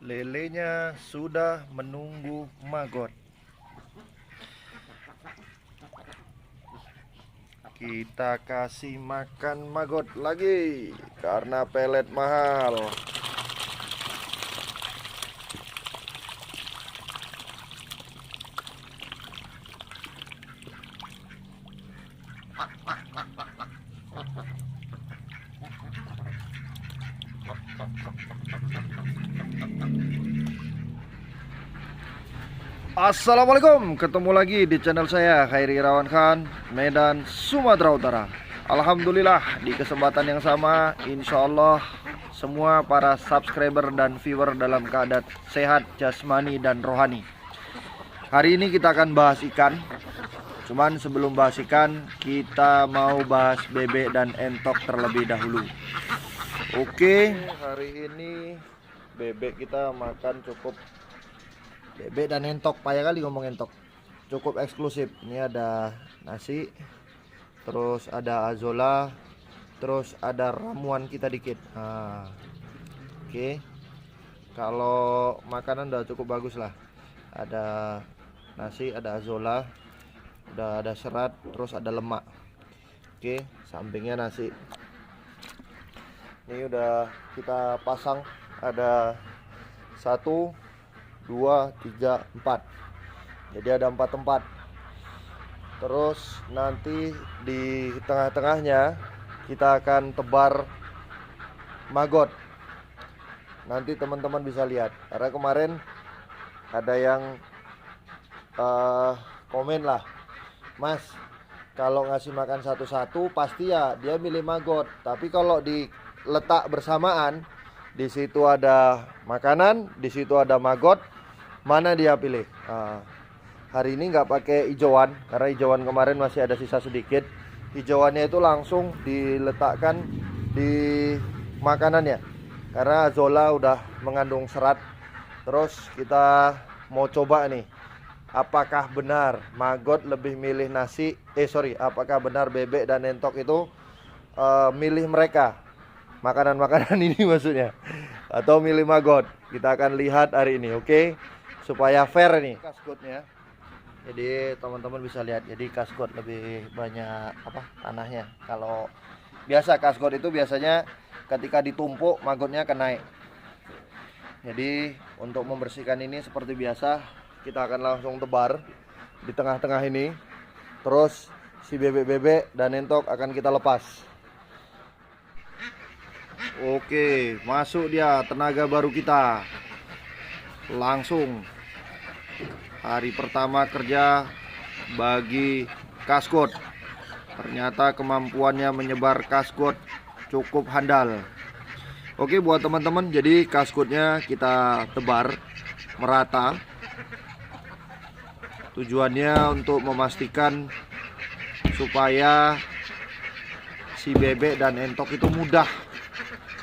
Lelenya sudah menunggu maggot. Kita kasih makan maggot lagi karena pelet mahal. Assalamualaikum, ketemu lagi di channel saya Khairi Irawan Khan, Medan, Sumatera Utara. Alhamdulillah, di kesempatan yang sama insya Allah semua para subscriber dan viewer dalam keadaan sehat jasmani dan rohani. Hari ini kita akan bahas ikan. Cuman sebelum bahas ikan, kita mau bahas bebek dan entok terlebih dahulu. Oke, hari ini bebek kita makan cukup. Bebek dan entok, payah kali ngomong entok. Cukup eksklusif. Ini ada nasi, terus ada azola, terus ada ramuan kita dikit. Oke. Kalau makanan udah cukup bagus lah. Ada nasi, ada azola, udah ada serat, terus ada lemak. Oke, sampingnya nasi. Ini udah kita pasang, ada 1, 2, 3, 4. Jadi ada 4 tempat. Terus nanti di tengah-tengahnya kita akan tebar maggot. Nanti teman-teman bisa lihat. Karena kemarin ada yang komen lah, Mas, kalau ngasih makan satu-satu pasti ya dia milih maggot. Tapi kalau diletak bersamaan, di situ ada makanan, di situ ada maggot, mana dia pilih? Hari ini nggak pakai hijauan karena hijauan kemarin masih ada sisa sedikit. Hijauannya itu langsung diletakkan di makanannya karena azola udah mengandung serat. Terus kita mau coba nih, apakah benar maggot lebih milih nasi? Apakah benar bebek dan entok itu milih mereka makanan-makanan ini maksudnya, atau milih maggot? Kita akan lihat hari ini, oke? Supaya fair nih kaskotnya. Jadi teman-teman bisa lihat, jadi kaskot lebih banyak tanahnya. Kalau biasa kaskot itu biasanya ketika ditumpuk maggotnya akan naik. Jadi untuk membersihkan ini seperti biasa, kita akan langsung tebar di tengah-tengah ini. Terus si bebek-bebek dan entok akan kita lepas. Oke, masuk dia tenaga baru kita. Langsung hari pertama kerja bagi kaskot. Ternyata kemampuannya menyebar kaskot cukup handal. Oke, buat teman-teman, jadi kaskotnya kita tebar merata. Tujuannya untuk memastikan supaya si bebek dan entok itu mudah,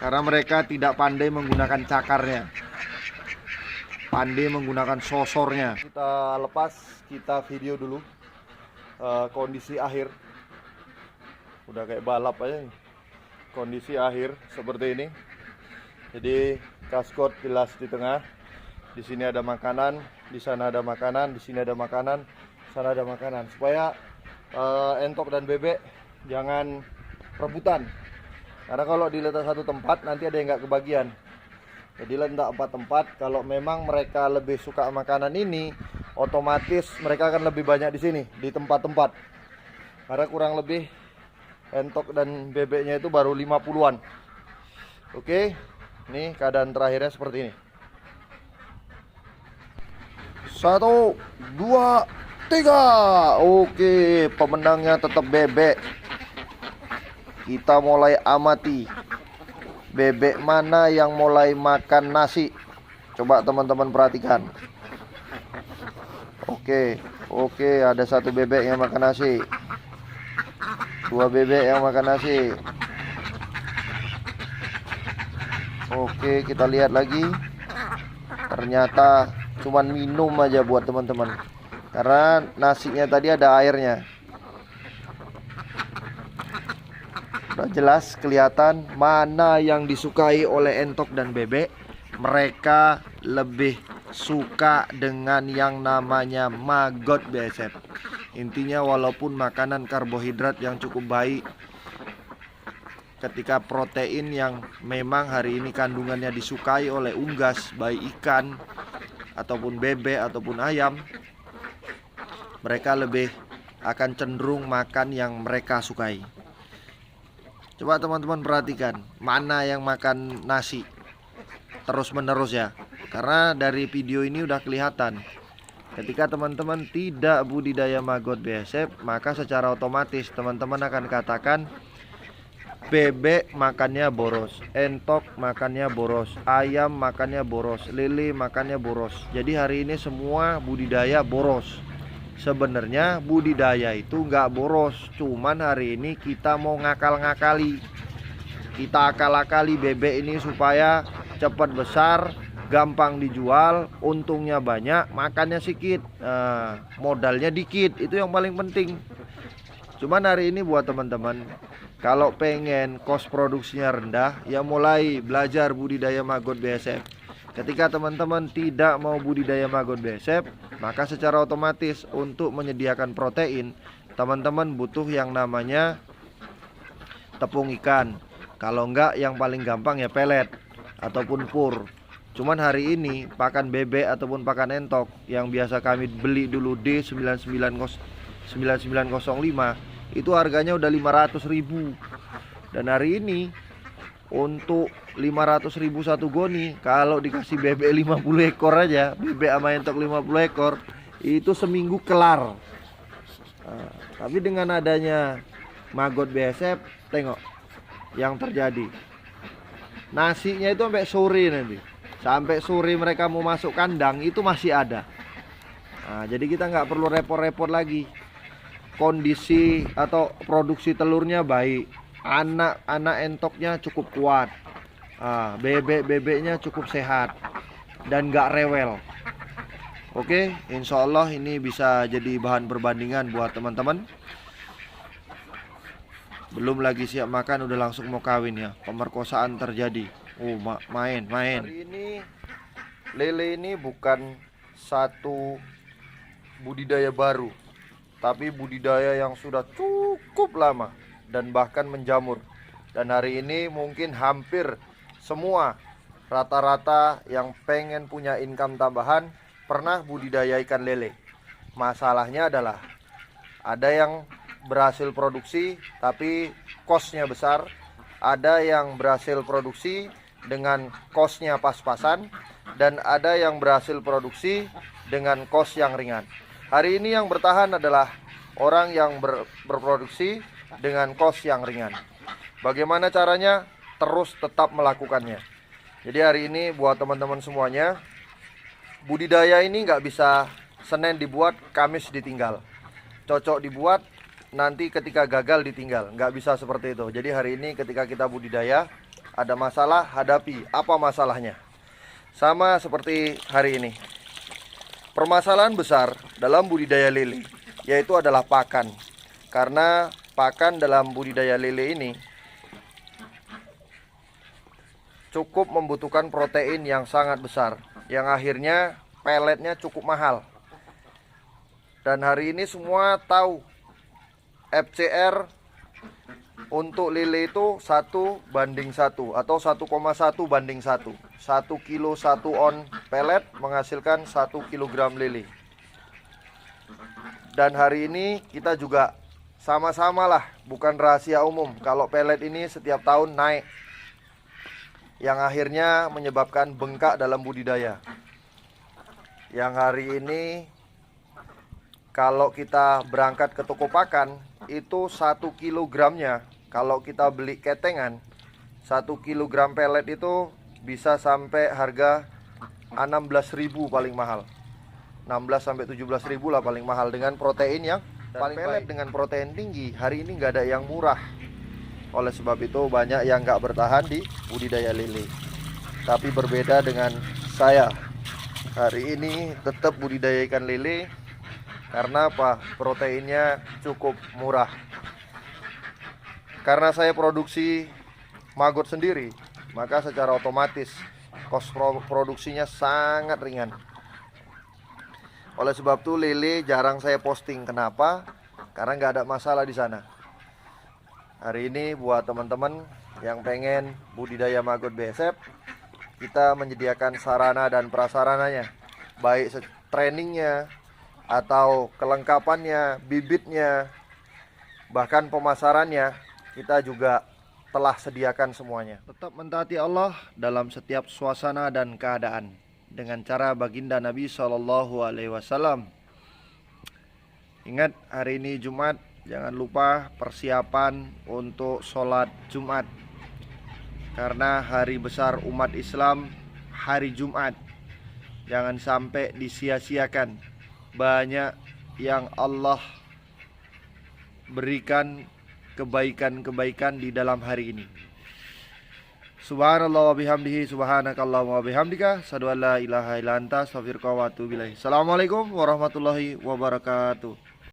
karena mereka tidak pandai menggunakan cakarnya, pandai menggunakan sosornya. Kita lepas, kita video dulu kondisi akhir. Udah kayak balap aja nih. Kondisi akhir seperti ini. Jadi kaskot jelas di tengah. Di sini ada makanan, di sana ada makanan, di sini ada makanan, di sana ada makanan. Supaya entok dan bebek jangan rebutan. Karena kalau diletak satu tempat nanti ada yang nggak kebagian. Jadi letak 4 tempat. Kalau memang mereka lebih suka makanan ini, otomatis mereka akan lebih banyak di sini, di tempat-tempat. Karena kurang lebih entok dan bebeknya itu baru 50-an. Oke, ini keadaan terakhirnya seperti ini. 1, 2, 3. Oke, pemenangnya tetap bebek. Kita mulai amati bebek mana yang mulai makan nasi. Coba teman-teman perhatikan. Oke, ada 1 bebek yang makan nasi, 2 bebek yang makan nasi. Oke, kita lihat lagi. Ternyata cuman minum aja buat teman-teman, karena nasinya tadi ada airnya. Udah jelas kelihatan mana yang disukai oleh entok dan bebek. Mereka lebih suka dengan yang namanya maggot BASF. Intinya walaupun makanan karbohidrat yang cukup baik, ketika protein yang memang hari ini kandungannya disukai oleh unggas, baik ikan ataupun bebek ataupun ayam, mereka lebih akan cenderung makan yang mereka sukai. Coba teman-teman perhatikan, mana yang makan nasi terus menerus ya. Karena dari video ini udah kelihatan, ketika teman-teman tidak budidaya maggot BASF, maka secara otomatis teman-teman akan katakan bebek makannya boros, entok makannya boros, ayam makannya boros, lele makannya boros. Jadi hari ini semua budidaya boros. Sebenarnya budidaya itu nggak boros, cuman hari ini kita mau ngakal-ngakali. Kita akal-akali bebek ini supaya cepat besar, gampang dijual, untungnya banyak, makannya sedikit, modalnya dikit. Itu yang paling penting. Cuman hari ini buat teman-teman, kalau pengen cost produksinya rendah, ya mulai belajar budidaya maggot BASF. Ketika teman-teman tidak mau budidaya maggot BASF, maka secara otomatis untuk menyediakan protein, teman-teman butuh yang namanya tepung ikan. Kalau enggak, yang paling gampang ya pelet ataupun pur. Cuman hari ini pakan bebek ataupun pakan entok yang biasa kami beli dulu D9905 itu harganya udah 500.000. Dan hari ini untuk 500.000 satu goni, kalau dikasih bebek 50 ekor aja, bebek sama entok 50 ekor, itu seminggu kelar. Tapi dengan adanya maggot BASF, tengok yang terjadi. Nasinya itu sampai sore nanti. Sampai sore mereka mau masuk kandang itu masih ada. Jadi kita nggak perlu repot-repot lagi. Kondisi atau produksi telurnya baik, anak-anak entoknya cukup kuat, bebek-bebeknya cukup sehat dan nggak rewel. Oke, insya Allah ini bisa jadi bahan perbandingan buat teman-teman. Belum lagi siap makan udah langsung mau kawin ya, pemerkosaan terjadi. Main. Hari ini lele ini bukan satu budidaya baru, tapi budidaya yang sudah cukup lama dan bahkan menjamur. Dan hari ini mungkin hampir semua rata-rata yang pengen punya income tambahan pernah budidaya ikan lele. Masalahnya adalah ada yang berhasil produksi tapi cost-nya besar, ada yang berhasil produksi dengan cost-nya pas-pasan, dan ada yang berhasil produksi dengan cost yang ringan. Hari ini yang bertahan adalah orang yang berproduksi dengan cost yang ringan. Bagaimana caranya? Terus tetap melakukannya. Jadi hari ini buat teman-teman semuanya, budidaya ini nggak bisa Senin dibuat, Kamis ditinggal. Cocok dibuat, nanti ketika gagal ditinggal. Nggak bisa seperti itu. Jadi hari ini ketika kita budidaya, ada masalah, hadapi. Apa masalahnya? Sama seperti hari ini. Permasalahan besar dalam budidaya lele yaitu adalah pakan. Karena pakan dalam budidaya lele ini cukup membutuhkan protein yang sangat besar, yang akhirnya peletnya cukup mahal. Dan hari ini semua tahu FCR untuk lele itu 1:1 atau 1,1:1. 1 kilo 1 on pelet menghasilkan 1 kilogram lele. Dan hari ini kita juga sama-sama lah, bukan rahasia umum kalau pelet ini setiap tahun naik, yang akhirnya menyebabkan bengkak dalam budidaya. Yang hari ini kalau kita berangkat ke toko pakan, itu 1 kilogramnya, kalau kita beli ketengan, 1 kilogram pelet itu bisa sampai harga 16.000 paling mahal. 16 sampai 17.000 lah paling mahal, dengan protein yang paling pelet baik, dengan protein tinggi. Hari ini nggak ada yang murah. Oleh sebab itu banyak yang nggak bertahan di budidaya lele. Tapi berbeda dengan saya, hari ini tetap budidaya ikan lele. Karena apa? Proteinnya cukup murah. Karena saya produksi maggot sendiri, maka secara otomatis produksinya sangat ringan. Oleh sebab itu lele jarang saya posting. Kenapa? Karena nggak ada masalah di sana. Hari ini buat teman-teman yang pengen budidaya maggot BSF, kita menyediakan sarana dan prasarananya, baik trainingnya atau kelengkapannya, bibitnya, bahkan pemasarannya, kita juga telah sediakan semuanya. Tetap mentaati Allah dalam setiap suasana dan keadaan dengan cara baginda Nabi SAW. Ingat, hari ini Jumat, jangan lupa persiapan untuk sholat Jumat, karena hari besar umat Islam hari Jumat. Jangan sampai disia-siakan. Banyak yang Allah berikan kebaikan-kebaikan di dalam hari ini. Subhanallah wa bihamdihi, subhanakallahumma wa bihamdika, asyhadu an la ilaha illa anta, astaghfiruka wa atubu ilaik. Assalamualaikum warahmatullahi wabarakatuh.